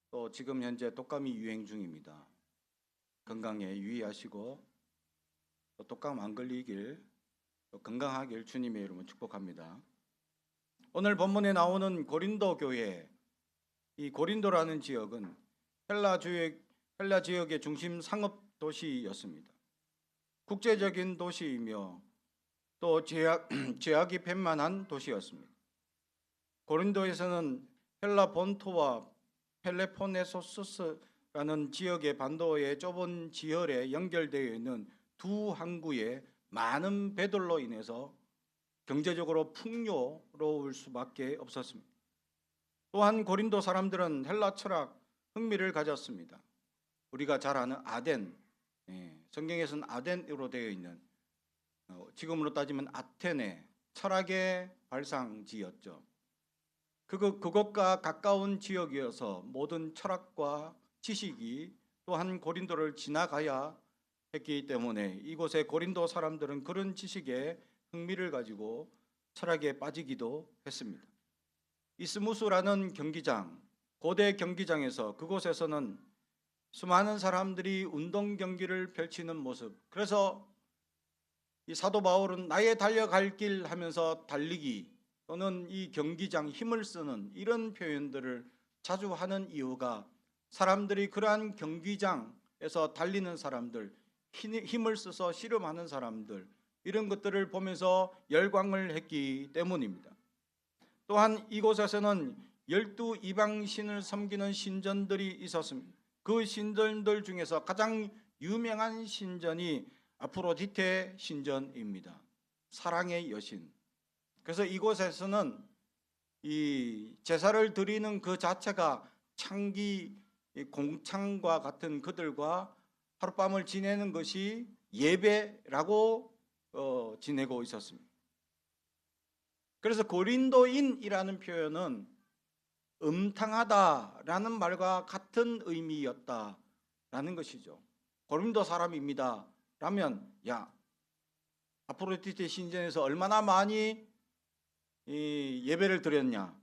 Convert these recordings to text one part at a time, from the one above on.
또 지금 현재 독감이 유행 중입니다. 건강에 유의하시고 또 독감 안 걸리길, 또 건강하길 주님의 이름으로 축복합니다. 오늘 본문에 나오는 고린도 교회, 이 고린도라는 지역은 헬라 지역의 중심 상업 도시였습니다. 국제적인 도시이며 또 제약이 빈만한 도시였습니다. 고린도에서는 헬라 본토와 펠레포네소스라는 지역의 반도의 좁은 지혈에 연결되어 있는 두 항구의 많은 배들로 인해서 경제적으로 풍요로울 수밖에 없었습니다. 또한 고린도 사람들은 헬라 철학 흥미를 가졌습니다. 우리가 잘 아는 아덴, 성경에서는 아덴으로 되어 있는, 지금으로 따지면 아테네, 철학의 발상지였죠. 그것과 가까운 지역이어서 모든 철학과 지식이 또한 고린도를 지나가야 했기 때문에 이곳의 고린도 사람들은 그런 지식에 흥미를 가지고 철학에 빠지기도 했습니다. 이스무스라는 경기장, 고대 경기장에서 그곳에서는 수많은 사람들이 운동 경기를 펼치는 모습, 그래서 이 사도 바울은 나의 달려갈 길 하면서 달리기 또는 이 경기장 힘을 쓰는 이런 표현들을 자주 하는 이유가 사람들이 그러한 경기장에서 달리는 사람들, 힘을 써서 씨름하는 사람들, 이런 것들을 보면서 열광을 했기 때문입니다. 또한 이곳에서는 12 이방신을 섬기는 신전들이 있었습니다. 그 신전들 중에서 가장 유명한 신전이 아프로디테 신전입니다. 사랑의 여신. 그래서 이곳에서는 이 제사를 드리는 그 자체가 창기 공창과 같은 그들과 하룻밤을 지내는 것이 예배라고 지내고 있었습니다. 그래서 고린도인이라는 표현은 음탕하다라는 말과 같은 의미였다라는 것이죠. 고린도 사람입니다 라면, 야, 아프로디테 신전에서 얼마나 많이 예배를 드렸냐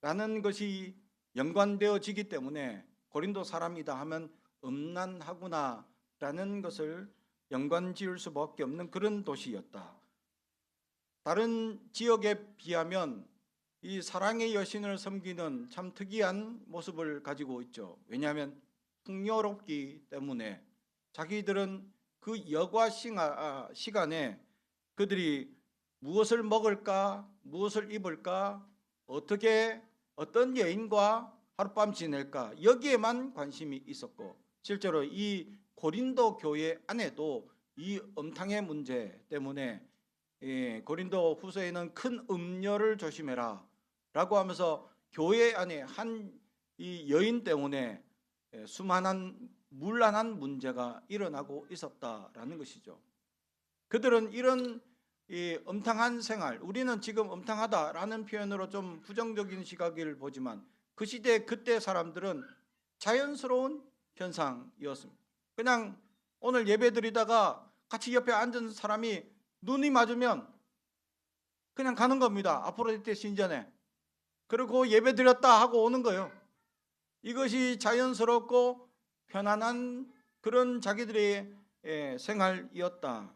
라는 것이 연관되어지기 때문에 고린도 사람이다 하면 음란하구나 라는 것을 연관 지을 수밖에 없는 그런 도시였다. 다른 지역에 비하면 이 사랑의 여신을 섬기는 참 특이한 모습을 가지고 있죠. 왜냐하면 풍요롭기 때문에 자기들은 그 여과 시간에 그들이 무엇을 먹을까, 무엇을 입을까, 어떤 여인과 하룻밤 지낼까, 여기에만 관심이 있었고, 실제로 이 고린도 교회 안에도 이 음탕의 문제 때문에 고린도 후서에는 큰 음녀를 조심해라 라고 하면서 교회 안에 한 이 여인 때문에 수많은 문란한 문제가 일어나고 있었다라는 것이죠. 그들은 이런 이 음탕한 생활, 우리는 지금 음탕하다라는 표현으로 좀 부정적인 시각을 보지만 그 시대 그때 사람들은 자연스러운 현상이었습니다. 그냥 오늘 예배 드리다가 같이 옆에 앉은 사람이 눈이 맞으면 그냥 가는 겁니다. 아프로디테 신전에. 그리고 예배 드렸다 하고 오는 거예요. 이것이 자연스럽고 편안한 그런 자기들의 생활이었다.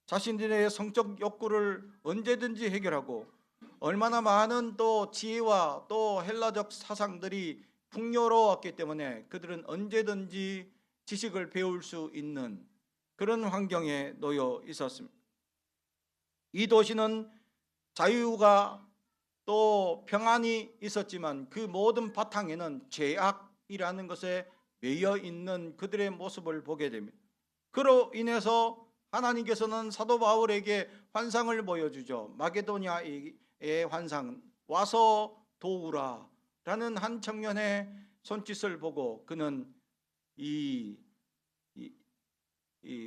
자신들의 성적 욕구를 언제든지 해결하고 얼마나 많은 또 지혜와 또 헬라적 사상들이 풍요로웠기 때문에 그들은 언제든지 지식을 배울 수 있는 그런 환경에 놓여 있었습니다. 이 도시는 자유가 또 평안이 있었지만 그 모든 바탕에는 죄악이라는 것에 매여 있는 그들의 모습을 보게 됩니다. 그로 인해서 하나님께서는 사도 바울에게 환상을 보여주죠. 마게도냐의 환상, 와서 도우라 라는 한 청년의 손짓을 보고 그는 이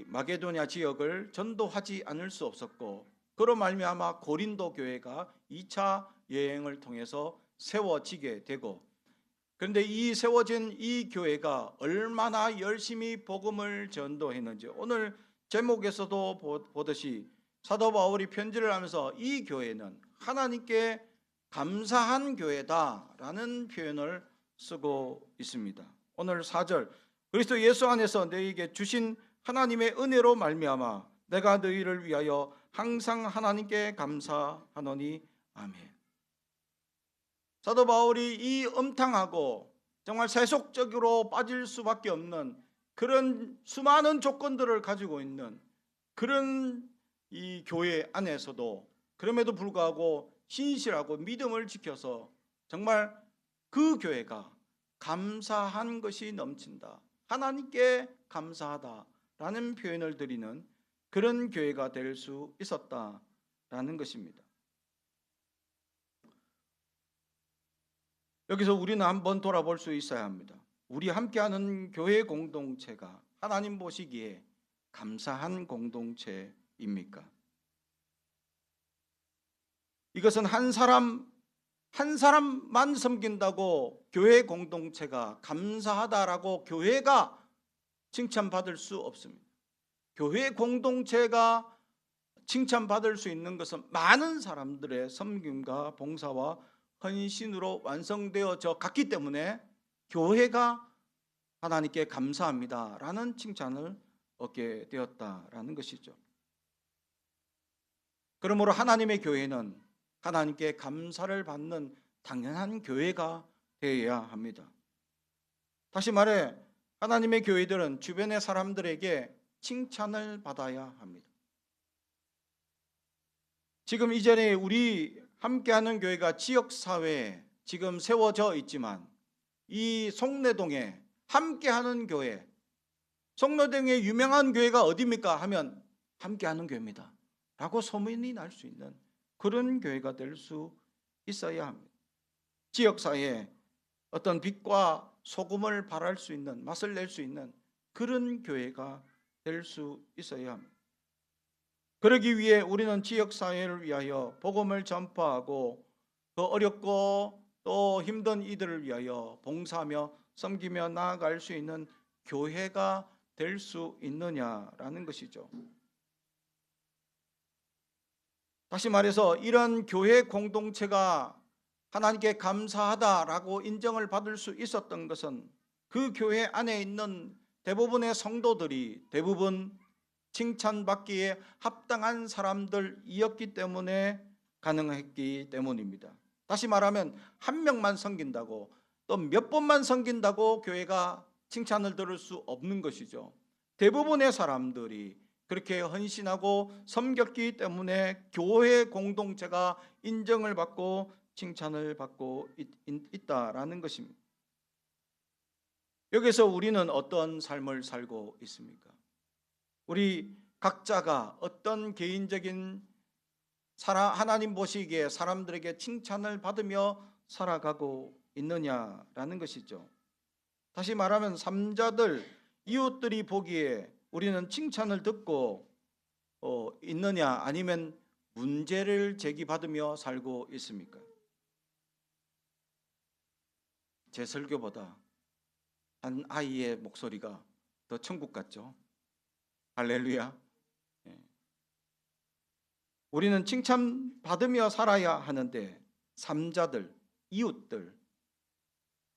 마게도냐 지역을 전도하지 않을 수 없었고, 그로 말미암아 고린도 교회가 2차 여행을 통해서 세워지게 되고, 그런데 이 세워진 이 교회가 얼마나 열심히 복음을 전도했는지 오늘 제목에서도 보듯이 사도 바울이 편지를 하면서 이 교회는 하나님께 감사한 교회다라는 표현을 쓰고 있습니다. 오늘 4절, 그리스도 예수 안에서 너희에게 주신 하나님의 은혜로 말미암아 내가 너희를 위하여 항상 하나님께 감사하노니 아멘. 사도 바울이 이 음탕하고 정말 세속적으로 빠질 수밖에 없는 그런 수많은 조건들을 가지고 있는 그런 이 교회 안에서도 그럼에도 불구하고 신실하고 믿음을 지켜서 정말 그 교회가 감사한 것이 넘친다, 하나님께 감사하다라는 표현을 드리는 그런 교회가 될 수 있었다라는 것입니다. 여기서 우리는 한번 돌아볼 수 있어야 합니다. 우리 함께하는 교회 공동체가 하나님 보시기에 감사한 공동체입니까? 이것은 한 사람만 섬긴다고 교회 공동체가 감사하다라고 교회가 칭찬받을 수 없습니다. 교회 공동체가 칭찬받을 수 있는 것은 많은 사람들의 섬김과 봉사와 헌신으로 완성되어져 갔기 때문에 교회가 하나님께 감사합니다라는 칭찬을 얻게 되었다라는 것이죠. 그러므로 하나님의 교회는 하나님께 감사를 받는 당연한 교회가 되어야 합니다. 다시 말해 하나님의 교회들은 주변의 사람들에게 칭찬을 받아야 합니다. 지금 이전에 우리 함께하는 교회가 지역사회에 지금 세워져 있지만 이 송내동에 함께하는 교회, 송내동에 유명한 교회가 어디입니까 하면 함께하는 교회입니다 라고 소문이 날 수 있는 그런 교회가 될 수 있어야 합니다. 지역사회에 어떤 빛과 소금을 발할 수 있는, 맛을 낼 수 있는 그런 교회가 될 수 있어야 합니다. 그러기 위해 우리는 지역사회를 위하여 복음을 전파하고 그 어렵고 또 힘든 이들을 위하여 봉사하며 섬기며 나아갈 수 있는 교회가 될 수 있느냐라는 것이죠. 다시 말해서 이런 교회 공동체가 하나님께 감사하다라고 인정을 받을 수 있었던 것은 그 교회 안에 있는 대부분의 성도들이 대부분 칭찬받기에 합당한 사람들이었기 때문에 가능했기 때문입니다. 다시 말하면 한 명만 섬긴다고 또 몇 번만 섬긴다고 교회가 칭찬을 들을 수 없는 것이죠. 대부분의 사람들이 그렇게 헌신하고 섬겼기 때문에 교회 공동체가 인정을 받고 칭찬을 받고 있다라는 것입니다. 여기서 우리는 어떤 삶을 살고 있습니까? 우리 각자가 어떤 개인적인 하나님 보시기에 사람들에게 칭찬을 받으며 살아가고 있느냐라는 것이죠. 다시 말하면 삼자들, 이웃들이 보기에 우리는 칭찬을 듣고 있느냐 아니면 문제를 제기받으며 살고 있습니까? 제 설교보다 한 아이의 목소리가 더 천국 같죠? 할렐루야. 우리는 칭찬받으며 살아야 하는데 삼자들, 이웃들,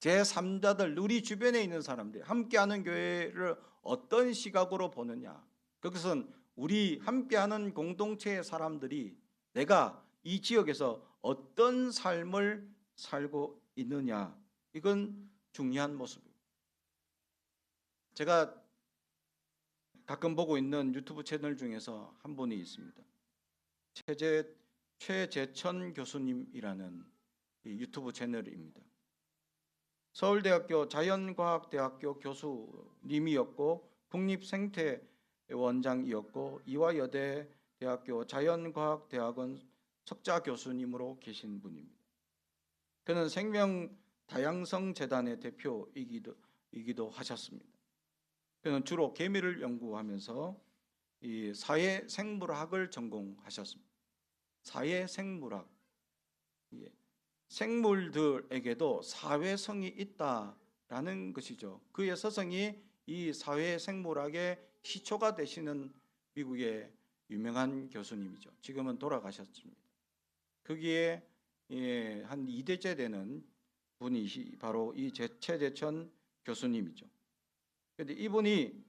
제3자들, 우리 주변에 있는 사람들, 함께하는 교회를 어떤 시각으로 보느냐, 그것은 우리 함께하는 공동체의 사람들이 내가 이 지역에서 어떤 삶을 살고 있느냐, 이건 중요한 모습입니다. 제가 가끔 보고 있는 유튜브 채널 중에서 한 분이 있습니다. 최재천 교수님이라는 유튜브 채널입니다. 서울대학교 자연과학대학교 교수님이었고 국립생태원장이었고 이화여대 대학교 자연과학대학원 석좌 교수님으로 계신 분입니다. 그는 생명다양성재단의 대표이기도 하셨습니다. 그는 주로 개미를 연구하면서 이 사회생물학을 전공하셨습니다. 사회생물학, 생물들에게도 사회성이 있다라는 것이죠. 그의 서성이 이 사회생물학의 시초가 되시는 미국의 유명한 교수님이죠. 지금은 돌아가셨습니다. 거기에 한 2대째 되는 분이 바로 이 최재천 교수님이죠. 그런데 이분이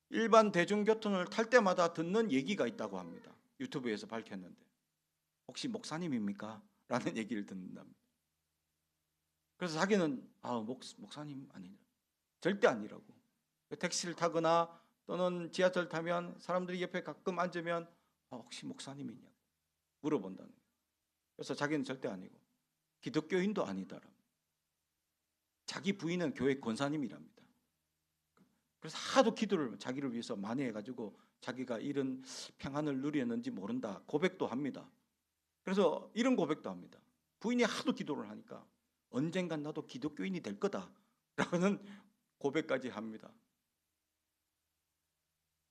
일반 대중교통을 탈 때마다 듣는 얘기가 있다고 합니다. 유튜브에서 밝혔는데 혹시 목사님입니까? 라는 얘기를 듣는답니다. 그래서 자기는 목사님 아니냐, 절대 아니라고. 택시를 타거나 또는 지하철 타면 사람들이 옆에 가끔 앉으면 혹시 목사님이냐고 물어본다는 거예요. 그래서 자기는 절대 아니고 기독교인도 아니다라고. 자기 부인은 교회 권사님이랍니다. 그래서 하도 기도를 자기를 위해서 많이 해가지고 자기가 이런 평안을 누렸는지 모른다 고백도 합니다. 그래서 이런 고백도 합니다. 부인이 하도 기도를 하니까 언젠간 나도 기독교인이 될 거다라는 고백까지 합니다.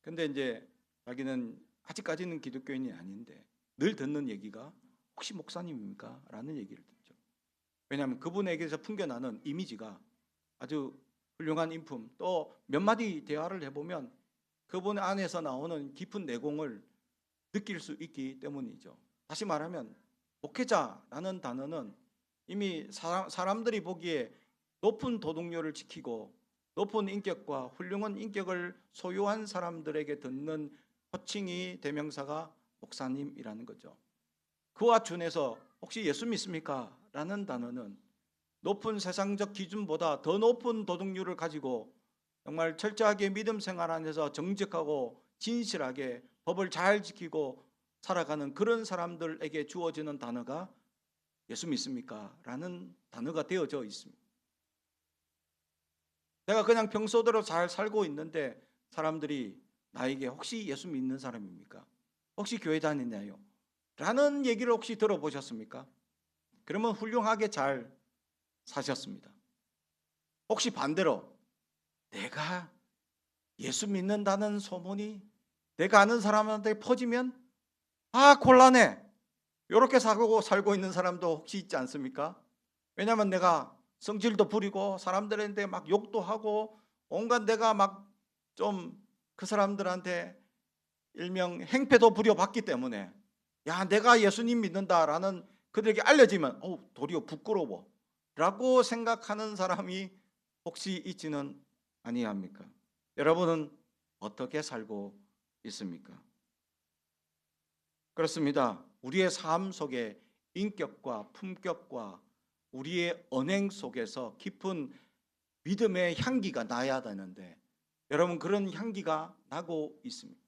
근데 이제 자기는 아직까지는 기독교인이 아닌데 늘 듣는 얘기가 혹시 목사님입니까? 라는 얘기를 듣죠. 왜냐하면 그분에게서 풍겨나는 이미지가 아주 훌륭한 인품, 또 몇 마디 대화를 해보면 그분 안에서 나오는 깊은 내공을 느낄 수 있기 때문이죠. 다시 말하면 목회자라는 단어는 이미 사람들이 보기에 높은 도덕률을 지키고 높은 인격과 훌륭한 인격을 소유한 사람들에게 듣는 호칭이 대명사가 목사님이라는 거죠. 그와 준해서 혹시 예수 믿습니까? 라는 단어는 높은 세상적 기준보다 더 높은 도덕률을 가지고 정말 철저하게 믿음 생활 안에서 정직하고 진실하게 법을 잘 지키고 살아가는 그런 사람들에게 주어지는 단어가 예수 믿습니까? 라는 단어가 되어져 있습니다. 내가 그냥 평소대로 잘 살고 있는데 사람들이 나에게 혹시 예수 믿는 사람입니까? 혹시 교회 다니나요? 라는 얘기를 혹시 들어보셨습니까? 그러면 훌륭하게 잘 사셨습니다. 혹시 반대로 내가 예수 믿는다는 소문이 내가 아는 사람한테 퍼지면 곤란해, 이렇게 살고 있는 사람도 혹시 있지 않습니까? 왜냐하면 내가 성질도 부리고 사람들한테 막 욕도 하고 온갖 내가 막 좀 그 사람들한테 일명 행패도 부려봤기 때문에 내가 예수님 믿는다라는 그들에게 알려지면 도리어 부끄러워 라고 생각하는 사람이 혹시 있지는 아니합니까? 여러분은 어떻게 살고 있습니까? 그렇습니다. 우리의 삶 속에 인격과 품격과 우리의 언행 속에서 깊은 믿음의 향기가 나야 되는데 여러분 그런 향기가 나고 있습니다.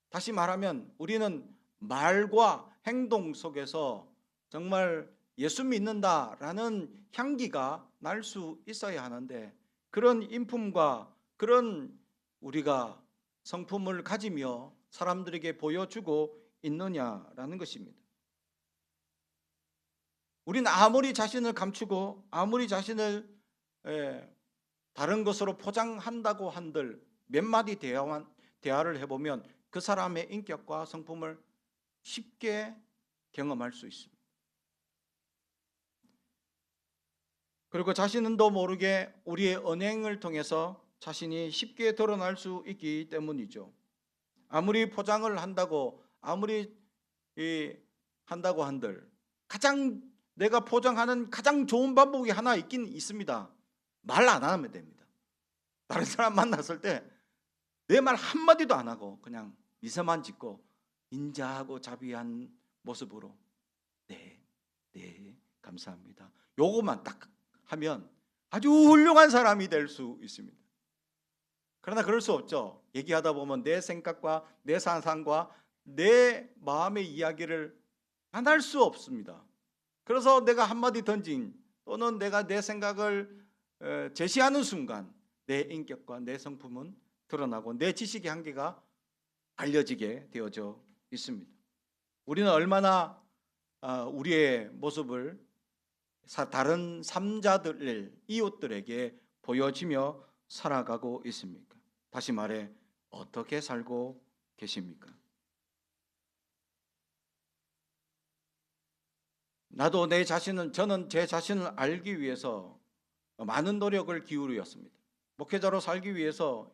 다시 말하면 우리는 말과 행동 속에서 정말 예수 믿는다라는 향기가 날 수 있어야 하는데 그런 인품과 그런 우리가 성품을 가지며 사람들에게 보여주고 있느냐라는 것입니다. 우리는 아무리 자신을 감추고 아무리 자신을 다른 것으로 포장한다고 한들 몇 마디 대화를 해보면 그 사람의 인격과 성품을 쉽게 경험할 수 있습니다. 그리고 자신도 모르게 우리의 언행을 통해서 자신이 쉽게 드러날 수 있기 때문이죠. 아무리 포장을 한다고 한들 가장 내가 포장하는 가장 좋은 방법이 하나 있긴 있습니다. 말 안 하면 됩니다. 다른 사람 만났을 때 내 말 한마디도 안 하고 그냥 미소만 짓고 인자하고 자비한 모습으로 네 감사합니다, 요것만 딱 하면 아주 훌륭한 사람이 될 수 있습니다. 그러나 그럴 수 없죠. 얘기하다 보면 내 생각과 내 상상과 내 마음의 이야기를 안 할 수 없습니다. 그래서 내가 한마디 던진 또는 내가 내 생각을 제시하는 순간 내 인격과 내 성품은 드러나고 내 지식의 한계가 알려지게 되어져 있습니다. 우리는 얼마나 우리의 모습을 다른 삼자들, 이웃들에게 보여지며 살아가고 있습니까? 다시 말해 어떻게 살고 계십니까? 저는 제 자신을 알기 위해서 많은 노력을 기울였습니다. 목회자로 살기 위해서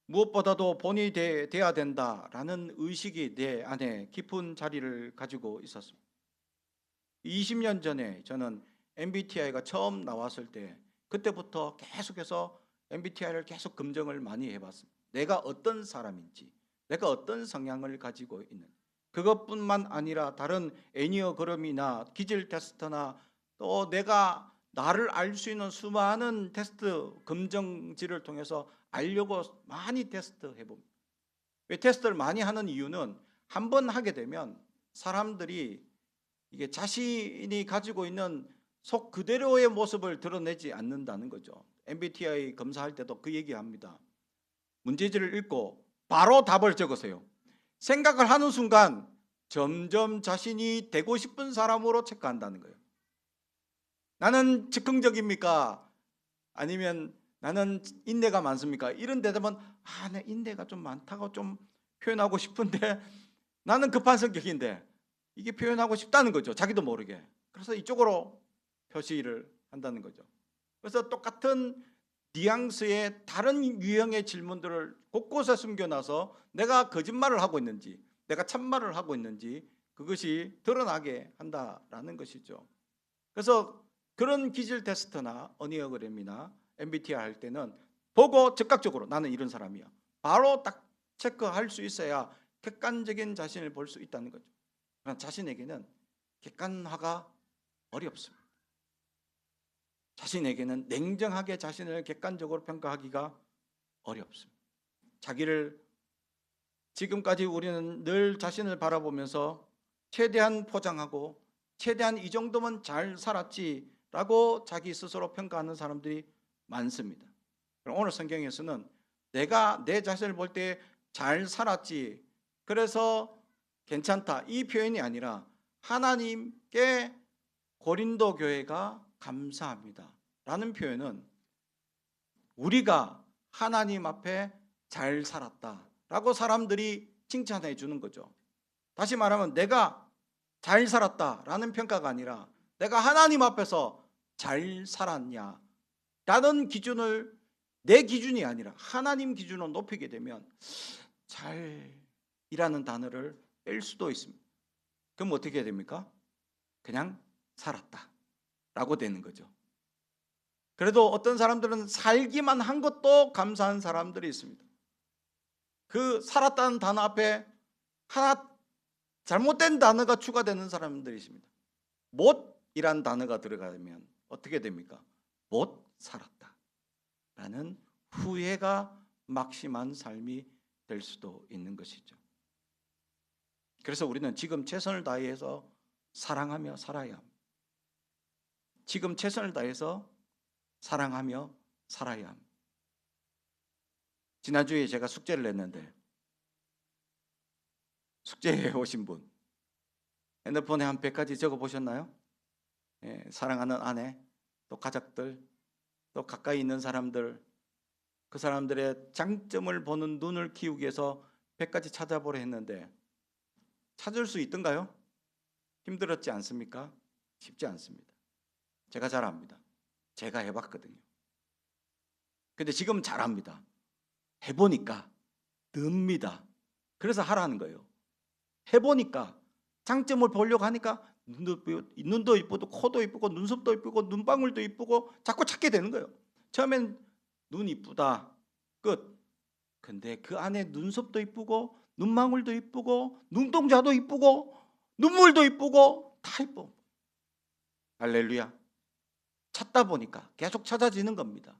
무엇보다도 본이 돼야 된다라는 의식이 내 안에 깊은 자리를 가지고 있었습니다. 20년 전에 저는 MBTI가 처음 나왔을 때 그때부터 계속해서 MBTI를 계속 검증을 많이 해봤습니다. 내가 어떤 사람인지, 내가 어떤 성향을 가지고 있는, 그것뿐만 아니라 다른 애니어그램이나 기질 테스트나 또 내가 나를 알 수 있는 수많은 테스트 검증지를 통해서 알려고 많이 테스트 해봅니다. 왜 테스트를 많이 하는 이유는 한 번 하게 되면 사람들이 이게 자신이 가지고 있는 속 그대로의 모습을 드러내지 않는다는 거죠. MBTI 검사할 때도 그 얘기합니다. 문제지를 읽고 바로 답을 적으세요. 생각을 하는 순간 점점 자신이 되고 싶은 사람으로 체크한다는 거예요. 나는 즉흥적입니까? 아니면 나는 인내가 많습니까? 이런 데 되면 내 인내가 좀 많다고 좀 표현하고 싶은데 나는 급한 성격인데, 이게 표현하고 싶다는 거죠. 자기도 모르게. 그래서 이쪽으로 표시를 한다는 거죠. 그래서 똑같은 뉘앙스의 다른 유형의 질문들을 곳곳에 숨겨놔서 내가 거짓말을 하고 있는지 내가 참말을 하고 있는지 그것이 드러나게 한다라는 것이죠. 그래서 그런 기질 테스트나 어니어그램이나 MBTI 할 때는 보고 즉각적으로 나는 이런 사람이야, 바로 딱 체크할 수 있어야 객관적인 자신을 볼 수 있다는 거죠. 그러나 자신에게는 객관화가 어렵습니다. 자신에게는 냉정하게 자신을 객관적으로 평가하기가 어렵습니다. 자기를 지금까지 우리는 늘 자신을 바라보면서 최대한 포장하고 최대한 이 정도면 잘 살았지라고 자기 스스로 평가하는 사람들이 많습니다. 그럼 오늘 성경에서는 내가 내 자신을 볼 때 잘 살았지, 그래서 괜찮다, 이 표현이 아니라 하나님께 고린도 교회가 감사합니다 라는 표현은 우리가 하나님 앞에 잘 살았다 라고 사람들이 칭찬해 주는 거죠. 다시 말하면 내가 잘 살았다 라는 평가가 아니라 내가 하나님 앞에서 잘 살았냐 라는 기준을, 내 기준이 아니라 하나님 기준으로 높이게 되면 잘이라는 단어를 뺄 수도 있습니다. 그럼 어떻게 됩니까? 그냥 살았다 라고 되는 거죠. 그래도 어떤 사람들은 살기만 한 것도 감사한 사람들이 있습니다. 그 살았다는 단어 앞에 하나 잘못된 단어가 추가되는 사람들이 있습니다. 못이란 단어가 들어가면 어떻게 됩니까? 못 살았다 라는 후회가 막심한 삶이 될 수도 있는 것이죠. 그래서 우리는 지금 최선을 다해서 사랑하며 살아야 합니다. 지금 최선을 다해서 사랑하며 살아야 합니다. 지난주에 제가 숙제를 냈는데, 숙제해 오신 분 핸드폰에 한 100가지 적어 보셨나요? 사랑하는 아내, 또 가족들, 또 가까이 있는 사람들, 그 사람들의 장점을 보는 눈을 키우기 위해서 100가지 찾아보려 했는데 찾을 수 있던가요? 힘들었지 않습니까? 쉽지 않습니다. 제가 잘 압니다. 제가 해봤거든요. 근데 지금 잘합니다. 해보니까 늡니다. 그래서 하라는 거예요. 해보니까 장점을 보려고 하니까 눈도 이쁘고 코도 이쁘고 눈썹도 이쁘고 눈방울도 이쁘고 자꾸 찾게 되는 거예요. 처음엔 눈 이쁘다 끝. 근데 그 안에 눈썹도 이쁘고 눈망울도 이쁘고 눈동자도 이쁘고 눈물도 이쁘고 다 이뻐. 할렐루야. 찾다 보니까 계속 찾아지는 겁니다.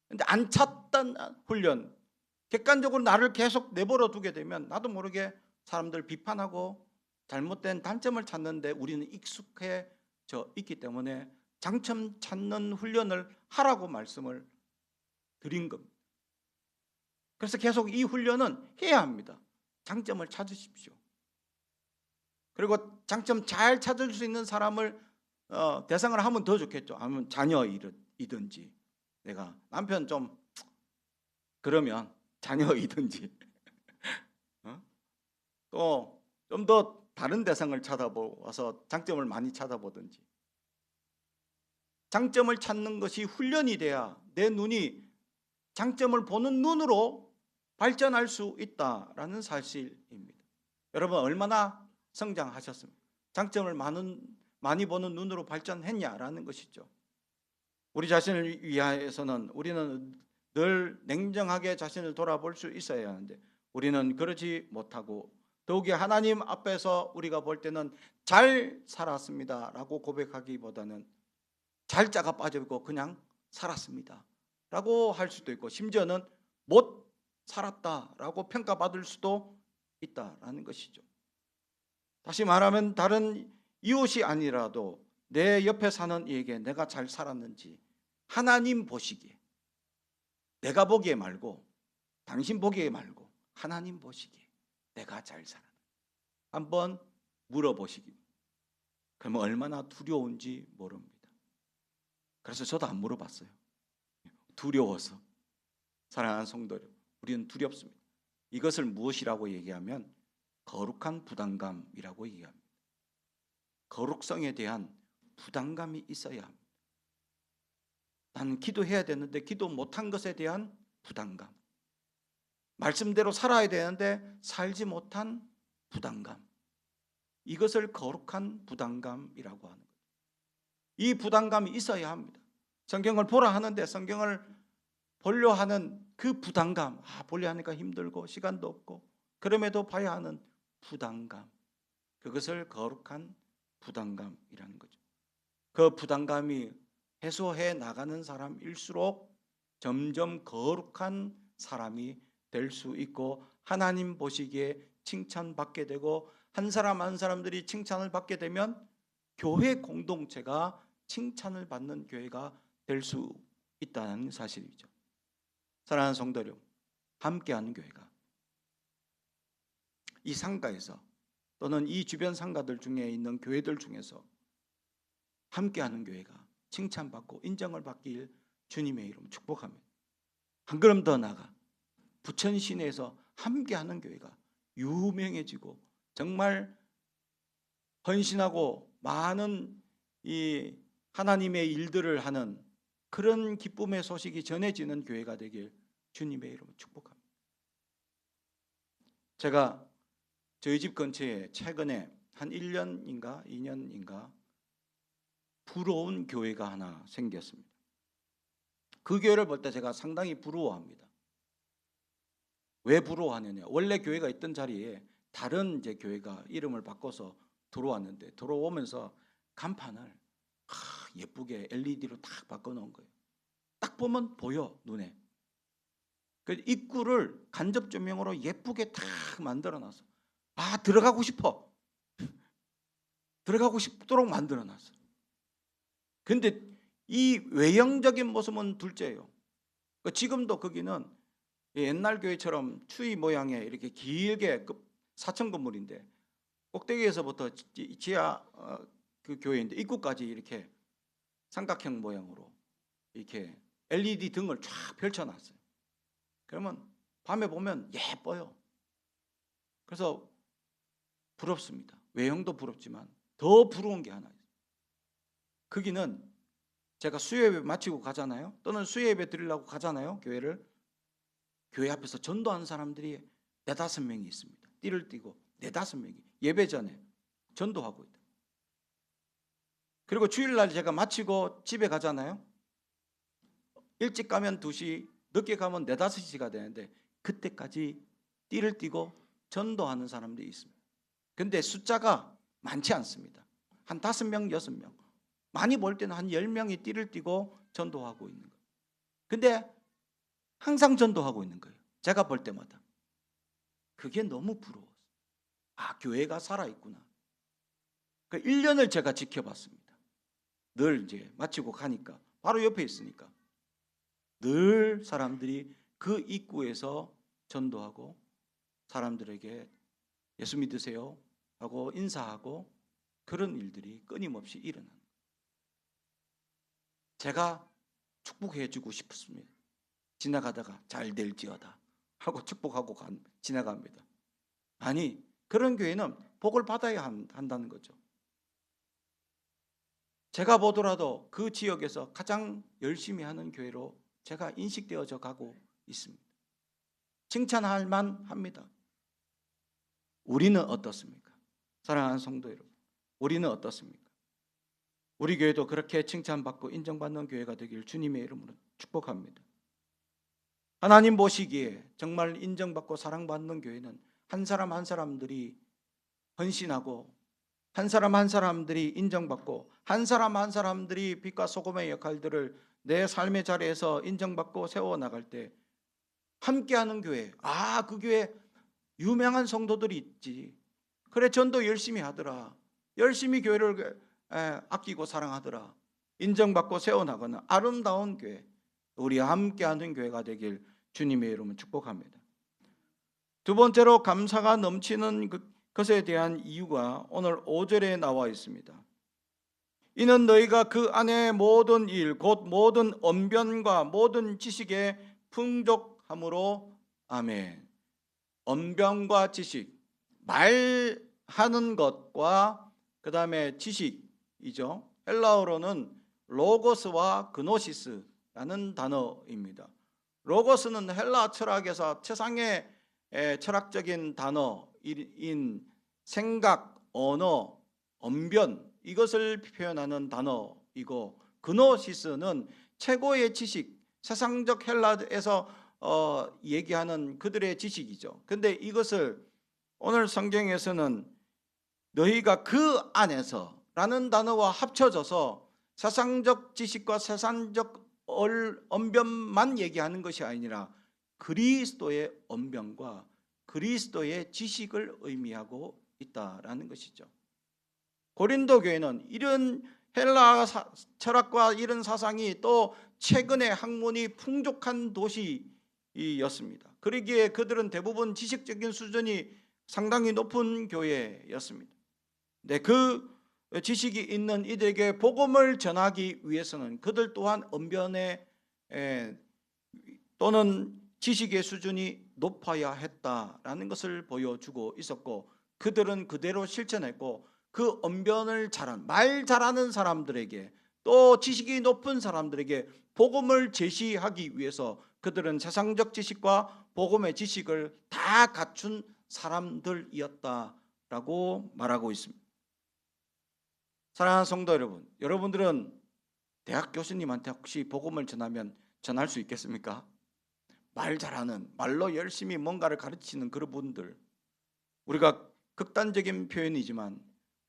근데 안 찾던 훈련, 객관적으로 나를 계속 내버려 두게 되면 나도 모르게 사람들 비판하고 잘못된 단점을 찾는데 우리는 익숙해져 있기 때문에 장점 찾는 훈련을 하라고 말씀을 드린 겁니다. 그래서 계속 이 훈련은 해야 합니다. 장점을 찾으십시오. 그리고 장점 잘 찾을 수 있는 사람을 대상을 하면 더 좋겠죠. 아니면 자녀이든지, 내가 남편 좀 그러면 자녀이든지 또 좀 더 다른 대상을 찾아보아서 장점을 많이 찾아보든지, 장점을 찾는 것이 훈련이 돼야 내 눈이 장점을 보는 눈으로 발전할 수 있다라는 사실입니다. 여러분 얼마나 성장하셨습니까? 장점을 많이 보는 눈으로 발전했냐라는 것이죠. 우리 자신을 위하여서는 우리는 늘 냉정하게 자신을 돌아볼 수 있어야 하는데 우리는 그러지 못하고 더욱이 하나님 앞에서 우리가 볼 때는 잘 살았습니다 라고 고백하기보다는 잘자가 빠져있고 그냥 살았습니다 라고 할 수도 있고 심지어는 못 살았다 라고 평가받을 수도 있다라는 것이죠. 다시 말하면 다른 이웃이 아니라도 내 옆에 사는 이에게 내가 잘 살았는지 하나님 보시기에, 내가 보기에 말고 당신 보기에 말고 하나님 보시기에 내가 잘 살았는지 한번 물어보시기. 그러면 얼마나 두려운지 모릅니다. 그래서 저도 안 물어봤어요. 두려워서. 사랑하는 성도들, 우리는 두렵습니다. 이것을 무엇이라고 얘기하면 거룩한 부담감이라고 얘기합니다. 거룩성에 대한 부담감이 있어야 합니다. 나는 기도해야 되는데 기도 못한 것에 대한 부담감, 말씀대로 살아야 되는데 살지 못한 부담감, 이것을 거룩한 부담감이라고 하는 거예요. 이 부담감이 있어야 합니다. 성경을 보라 하는데 성경을 보려 하는 그 부담감, 보려 하니까 힘들고 시간도 없고 그럼에도 봐야 하는 부담감, 그것을 거룩한 부담감이라는 거죠. 그 부담감이 해소해 나가는 사람일수록 점점 거룩한 사람이 될 수 있고 하나님 보시기에 칭찬받게 되고 한 사람 한 사람들이 칭찬을 받게 되면 교회 공동체가 칭찬을 받는 교회가 될 수 있다는 사실이죠. 사랑하는 성도 여러분, 함께하는 교회가 이 상가에서 또는 이 주변 상가들 중에 있는 교회들 중에서 함께하는 교회가 칭찬받고 인정을 받길 주님의 이름 축복합니다. 한 걸음 더 나아가 부천 시내에서 함께하는 교회가 유명해지고 정말 헌신하고 많은 이 하나님의 일들을 하는 그런 기쁨의 소식이 전해지는 교회가 되길 주님의 이름으로 축복합니다. 제가 저희 집 근처에 최근에 한 1년인가 2년인가 부러운 교회가 하나 생겼습니다. 그 교회를 볼 때 제가 상당히 부러워합니다. 왜 부러워하느냐? 원래 교회가 있던 자리에 다른 이제 교회가 이름을 바꿔서 들어왔는데 들어오면서 간판을 예쁘게 LED로 딱 바꿔놓은 거예요. 딱 보면 보여, 눈에. 그 입구를 간접 조명으로 예쁘게 딱 만들어놨어. 들어가고 싶어. 들어가고 싶도록 만들어놨어. 근데 이 외형적인 모습은 둘째예요. 지금도 거기는 옛날 교회처럼 추위 모양의 이렇게 길게 4층 건물인데 꼭대기에서부터 지하 그 교회인데 입구까지 이렇게 삼각형 모양으로 이렇게 LED 등을 쫙 펼쳐놨어요. 그러면 밤에 보면 예뻐요. 그래서 부럽습니다. 외형도 부럽지만 더 부러운 게 하나 있어요. 거기는 제가 수요예배 마치고 가잖아요. 또는 수요예배 드리려고 가잖아요. 교회를. 교회 앞에서 전도하는 사람들이 4-5명이 있습니다. 띠를 띠고 4-5명이 예배 전에 전도하고 있다. 그리고 주일날 제가 마치고 집에 가잖아요. 일찍 가면 2시, 늦게 가면 4-5시가 되는데 그때까지 띠를 띠고 전도하는 사람들이 있습니다. 근데 숫자가 많지 않습니다. 한 5명, 6명. 많이 볼 때는 한 10명이 띠를 띠고 전도하고 있는 거예요. 근데 항상 전도하고 있는 거예요. 제가 볼 때마다. 그게 너무 부러워서. 교회가 살아있구나. 그 1년을 제가 지켜봤습니다. 늘 이제 마치고 가니까 바로 옆에 있으니까 늘 사람들이 그 입구에서 전도하고 사람들에게 예수 믿으세요 하고 인사하고 그런 일들이 끊임없이 일어나는 거예요. 제가 축복해 주고 싶습니다. 지나가다가 잘 될지어다 하고 축복하고 지나갑니다. 아니, 그런 교회는 복을 받아야 한다는 거죠. 제가 보더라도 그 지역에서 가장 열심히 하는 교회로 제가 인식되어져 가고 있습니다. 칭찬할 만합니다. 우리는 어떻습니까? 사랑하는 성도 여러분, 우리는 어떻습니까? 우리 교회도 그렇게 칭찬받고 인정받는 교회가 되길 주님의 이름으로 축복합니다. 하나님 보시기에 정말 인정받고 사랑받는 교회는 한 사람 한 사람들이 헌신하고, 한 사람 한 사람들이 인정받고, 한 사람 한 사람들이 빛과 소금의 역할들을 내 삶의 자리에서 인정받고 세워나갈 때 함께하는 교회, 그 교회 유명한 성도들이 있지, 그래 전도 열심히 하더라, 열심히 교회를 아끼고 사랑하더라, 인정받고 세워나가는 아름다운 교회, 우리 함께하는 교회가 되길 주님의 이름으로 축복합니다. 두 번째로 감사가 넘치는 것에 대한 이유가 오늘 5절에 나와 있습니다. 이는 너희가 그 안에 모든 일 곧 모든 언변과 모든 지식에 풍족함으로. 아멘. 언변과 지식, 말하는 것과 그 다음에 지식이죠. 헬라어로는 로고스와 그노시스라는 단어입니다. 로고스는 헬라 철학에서 최상의 철학적인 단어인 생각, 언어, 언변, 이것을 표현하는 단어이고, 그노시스는 최고의 지식, 세상적 헬라에서 얘기하는 그들의 지식이죠. 근데 이것을 오늘 성경에서는 너희가 그 안에서 라는 단어와 합쳐져서 세상적 지식과 세상적 언변만 얘기하는 것이 아니라 그리스도의 언변과 그리스도의 지식을 의미하고 있다라는 것이죠. 고린도 교회는 이런 헬라 철학과 이런 사상이 또 최근에 학문이 풍족한 도시였습니다. 그러기에 그들은 대부분 지식적인 수준이 상당히 높은 교회였습니다. 네, 그 지식이 있는 이들에게 복음을 전하기 위해서는 그들 또한 언변의 또는 지식의 수준이 높아야 했다라는 것을 보여주고 있었고, 그들은 그대로 실천했고, 그 언변을 잘한, 말 잘하는 사람들에게, 또 지식이 높은 사람들에게 복음을 제시하기 위해서 그들은 세상적 지식과 복음의 지식을 다 갖춘 사람들이었다라고 말하고 있습니다. 사랑하는 성도 여러분, 여러분들은 대학 교수님한테 혹시 복음을 전하면 전할 수 있겠습니까? 말 잘하는, 말로 열심히 뭔가를 가르치는 그런 분들, 우리가 극단적인 표현이지만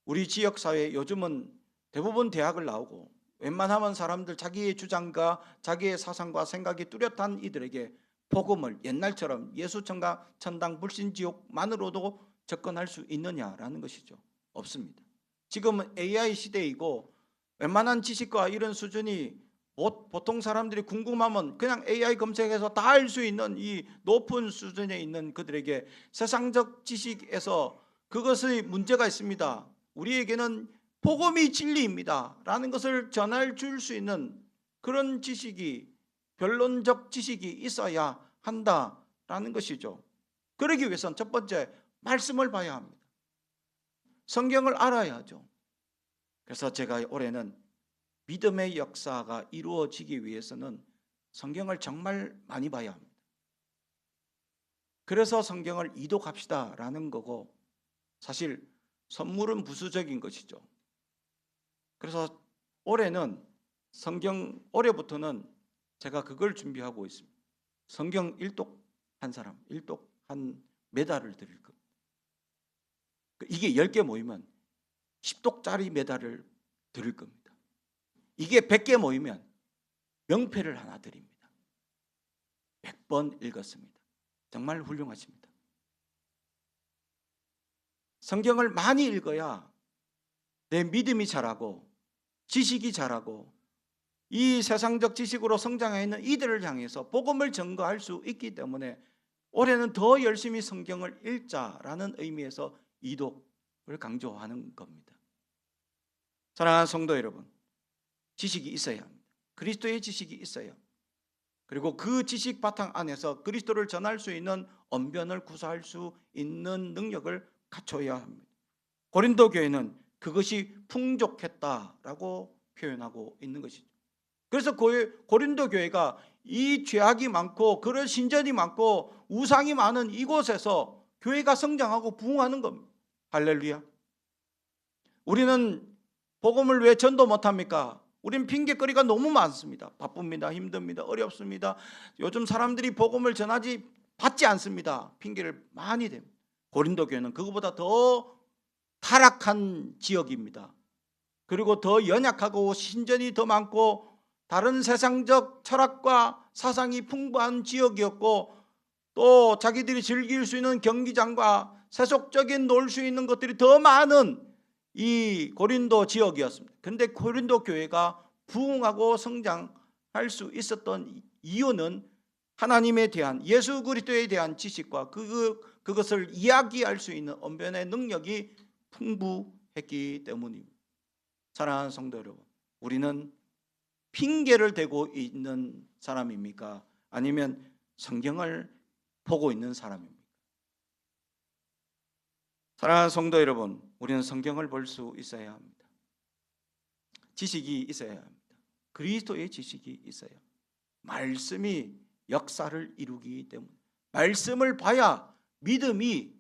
우리 지역사회 요즘은 대부분 대학을 나오고 웬만하면 사람들 자기의 주장과 자기의 사상과 생각이 뚜렷한 이들에게 복음을 옛날처럼 예수천당 천당 불신지옥만으로도 접근할 수 있느냐라는 것이죠. 없습니다. 지금은 AI 시대이고 웬만한 지식과 이런 수준이 보통 사람들이 궁금하면 그냥 AI 검색해서 다 알 수 있는 이 높은 수준에 있는 그들에게 세상적 지식에서 그것의 문제가 있습니다, 우리에게는 복음이 진리입니다 라는 것을 전할 줄 수 있는 그런 지식이, 변론적 지식이 있어야 한다라는 것이죠. 그러기 위해서는 첫 번째 말씀을 봐야 합니다. 성경을 알아야죠. 그래서 제가 올해는 믿음의 역사가 이루어지기 위해서는 성경을 정말 많이 봐야 합니다. 그래서 성경을 이독합시다 라는 거고, 사실 선물은 부수적인 것이죠. 그래서 올해는 올해부터는 제가 그걸 준비하고 있습니다. 성경 일독 한 사람, 일독 한 메달을 드릴 겁니다. 이게 10개 모이면 10독짜리 메달을 드릴 겁니다. 이게 100개 모이면 명패를 하나 드립니다. 100번 읽었습니다. 정말 훌륭하십니다. 성경을 많이 읽어야 내 믿음이 자라고 지식이 자라고 이 세상적 지식으로 성장해 있는 이들을 향해서 복음을 전거할 수 있기 때문에 올해는 더 열심히 성경을 읽자라는 의미에서 이독을 강조하는 겁니다. 사랑하는 성도 여러분, 지식이 있어야 합니다. 그리스도의 지식이 있어요. 그리고 그 지식 바탕 안에서 그리스도를 전할 수 있는 언변을 구사할 수 있는 능력을 갖춰야 합니다. 고린도 교회는 그것이 풍족했다라고 표현하고 있는 것이죠. 그래서 고린도 교회가 이 죄악이 많고 그런 신전이 많고 우상이 많은 이곳에서 교회가 성장하고 부흥하는 겁니다. 할렐루야. 우리는 복음을 왜 전도 못합니까? 우리는 핑계거리가 너무 많습니다. 바쁩니다. 힘듭니다. 어렵습니다. 요즘 사람들이 복음을 전하지 받지 않습니다. 핑계를 많이 댑니다. 고린도 교회는 그거보다 더 타락한 지역입니다. 그리고 더 연약하고 신전이 더 많고 다른 세상적 철학과 사상이 풍부한 지역이었고, 또 자기들이 즐길 수 있는 경기장과 세속적인 놀 수 있는 것들이 더 많은 이 고린도 지역이었습니다. 그런데 고린도 교회가 부흥하고 성장할 수 있었던 이유는 하나님에 대한, 예수 그리스도에 대한 지식과 그것을 이야기할 수 있는 언변의 능력이 풍부했기 때문입니다. 사랑하는 성도 여러분, 우리는 핑계를 대고 있는 사람입니까? 아니면 성경을 보고 있는 사람입니까? 사랑하는 성도 여러분, 우리는 성경을 볼 수 있어야 합니다. 지식이 있어야 합니다. 그리스도의 지식이 있어야 합니다. 말씀이 역사를 이루기 때문에, 말씀을 봐야 믿음이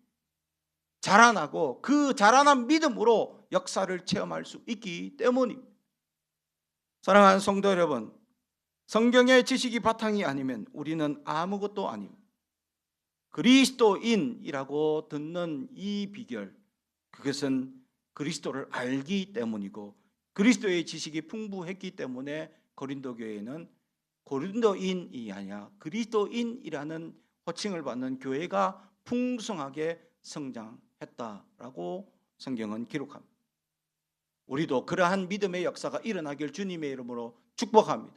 자라나고 그 자라난 믿음으로 역사를 체험할 수 있기 때문입니다. 사랑하는 성도 여러분, 성경의 지식이 바탕이 아니면 우리는 아무것도 아닙니다. 그리스도인이라고 듣는 이 비결, 그것은 그리스도를 알기 때문이고 그리스도의 지식이 풍부했기 때문에 고린도 교회는 고린도인이 아니라 그리스도인이라는 호칭을 받는 교회가 풍성하게 성장했다라고 성경은 기록합니다. 우리도 그러한 믿음의 역사가 일어나길 주님의 이름으로 축복합니다.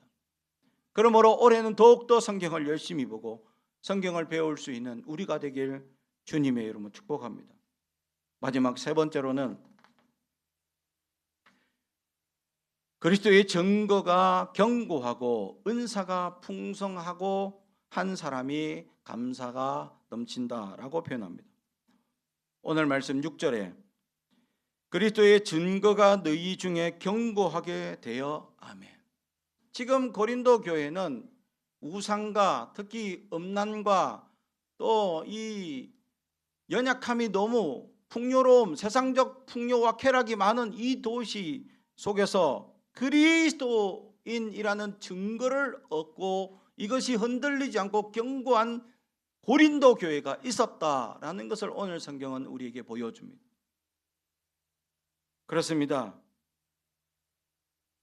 그러므로 올해는 더욱더 성경을 열심히 보고 성경을 배울 수 있는 우리가 되길 주님의 이름으로 축복합니다. 마지막 세 번째로는 그리스도의 증거가 견고하고 은사가 풍성하고 한 사람이 감사가 넘친다라고 표현합니다. 오늘 말씀 6절에 그리스도의 증거가 너희 중에 견고하게 되어 아멘. 지금 고린도 교회는 우상과 특히 음란과 또 이 연약함이 너무 풍요로움, 세상적 풍요와 쾌락이 많은 이 도시 속에서 그리스도인이라는 증거를 얻고 이것이 흔들리지 않고 견고한 고린도 교회가 있었다라는 것을 오늘 성경은 우리에게 보여줍니다. 그렇습니다.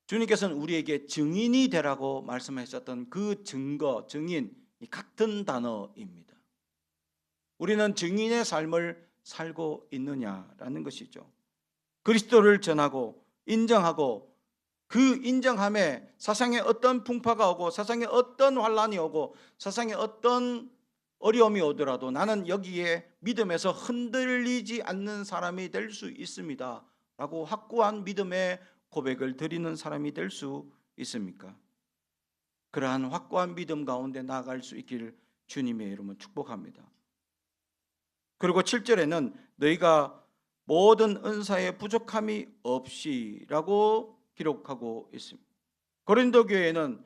주님께서는 우리에게 증인이 되라고 말씀하셨던 그 증거, 증인, 같은 단어입니다. 우리는 증인의 삶을 살고 있느냐라는 것이죠. 그리스도를 전하고 인정하고 그 인정함에 세상에 어떤 풍파가 오고 세상에 어떤 환란이 오고 세상에 어떤 어려움이 오더라도 나는 여기에 믿음에서 흔들리지 않는 사람이 될 수 있습니다 라고 확고한 믿음의 고백을 드리는 사람이 될 수 있습니까? 그러한 확고한 믿음 가운데 나아갈 수 있기를 주님의 이름으로 축복합니다. 그리고 7절에는 너희가 모든 은사에 부족함이 없이라고 기록하고 있습니다. 고린도 교회는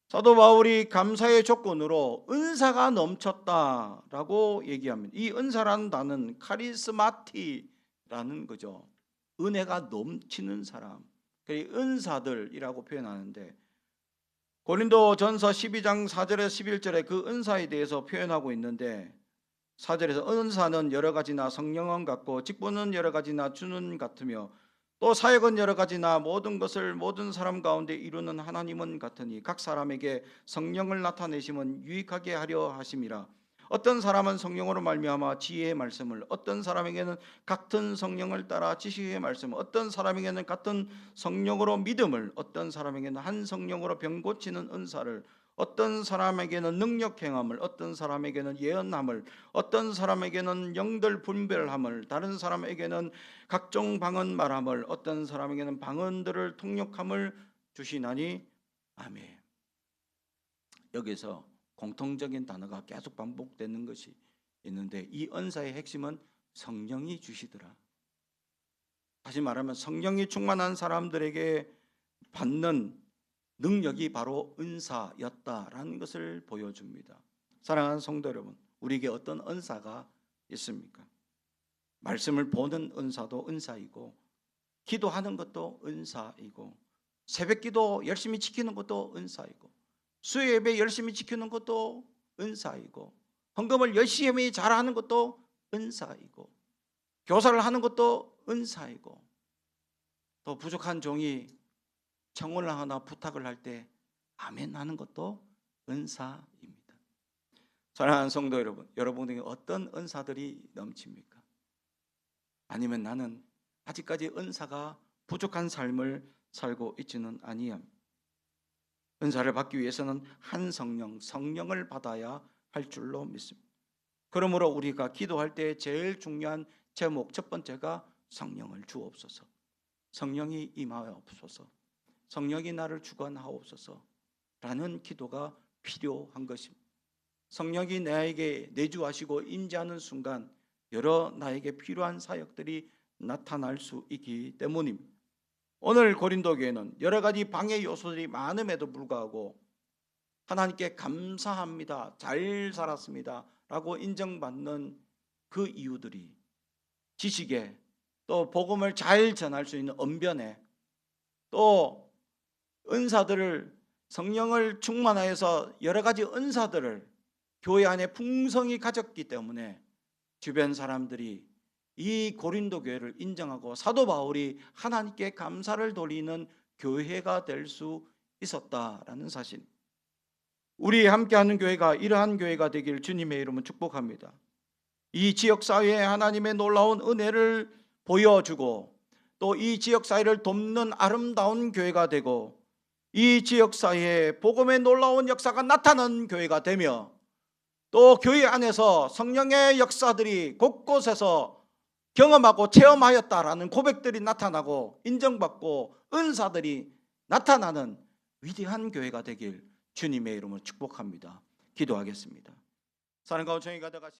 사도 바울이 감사의 조건으로 은사가 넘쳤다라고 얘기합니다. 이 은사라는 단어는 카리스마티라는 거죠. 은혜가 넘치는 사람, 은사들이라고 표현하는데 고린도 전서 12장 4절에서 11절에 그 은사에 대해서 표현하고 있는데 4절에서 은사는 여러 가지나 성령은 같고 직분은 여러 가지나 주는 같으며 또 사역은 여러 가지나 모든 것을 모든 사람 가운데 이루는 하나님은 같으니 각 사람에게 성령을 나타내심은 유익하게 하려 하심이라. 어떤 사람은 성령으로 말미암아 지혜의 말씀을, 어떤 사람에게는 같은 성령을 따라 지식의 말씀을, 어떤 사람에게는 같은 성령으로 믿음을, 어떤 사람에게는 한 성령으로 병 고치는 은사를, 어떤 사람에게는 능력 행함을, 어떤 사람에게는 예언함을, 어떤 사람에게는 영들 분별함을, 다른 사람에게는 각종 방언 말함을, 어떤 사람에게는 방언들을 통역함을 주시나니 아멘. 여기서 공통적인 단어가 계속 반복되는 것이 있는데 이 은사의 핵심은 성령이 주시더라. 다시 말하면 성령이 충만한 사람들에게 받는 능력이 바로 은사였다라는 것을 보여줍니다. 사랑하는 성도 여러분, 우리에게 어떤 은사가 있습니까? 말씀을 보는 은사도 은사이고 기도하는 것도 은사이고, 새벽기도 열심히 지키는 것도 은사이고, 수요 예배 열심히 지키는 것도 은사이고, 헌금을 열심히 잘하는 것도 은사이고, 교사를 하는 것도 은사이고, 또 부족한 종이 청혼을 하거나 부탁을 할 때 아멘 하는 것도 은사입니다. 사랑하는 성도 여러분, 여러분에게 어떤 은사들이 넘칩니까? 아니면 나는 아직까지 은사가 부족한 삶을 살고 있지는 아니함. 은사를 받기 위해서는 한 성령을 받아야 할 줄로 믿습니다. 그러므로 우리가 기도할 때 제일 중요한 제목 첫 번째가 성령을 주옵소서, 성령이 임하옵소서, 성령이 나를 주관하옵소서 라는 기도가 필요한 것입니다. 성령이 나에게 내주하시고 임재하는 순간 여러 나에게 필요한 사역들이 나타날 수 있기 때문입니다. 오늘 고린도 교회는 여러 가지 방해 요소들이 많음에도 불구하고 하나님께 감사합니다, 잘 살았습니다 라고 인정받는 그 이유들이 지식에, 또 복음을 잘 전할 수 있는 언변에, 또 은사들을, 성령을 충만하여서 여러 가지 은사들을 교회 안에 풍성히 가졌기 때문에 주변 사람들이 이 고린도 교회를 인정하고 사도 바울이 하나님께 감사를 돌리는 교회가 될 수 있었다라는 사실, 우리 함께하는 교회가 이러한 교회가 되길 주님의 이름으로 축복합니다. 이 지역사회에 하나님의 놀라운 은혜를 보여주고, 또 이 지역사회를 돕는 아름다운 교회가 되고, 이 지역사회에 복음의 놀라운 역사가 나타나는 교회가 되며, 또 교회 안에서 성령의 역사들이 곳곳에서 경험하고 체험하였다라는 고백들이 나타나고 인정받고 은사들이 나타나는 위대한 교회가 되길 주님의 이름으로 축복합니다. 기도하겠습니다. 사랑과 정의가 되가시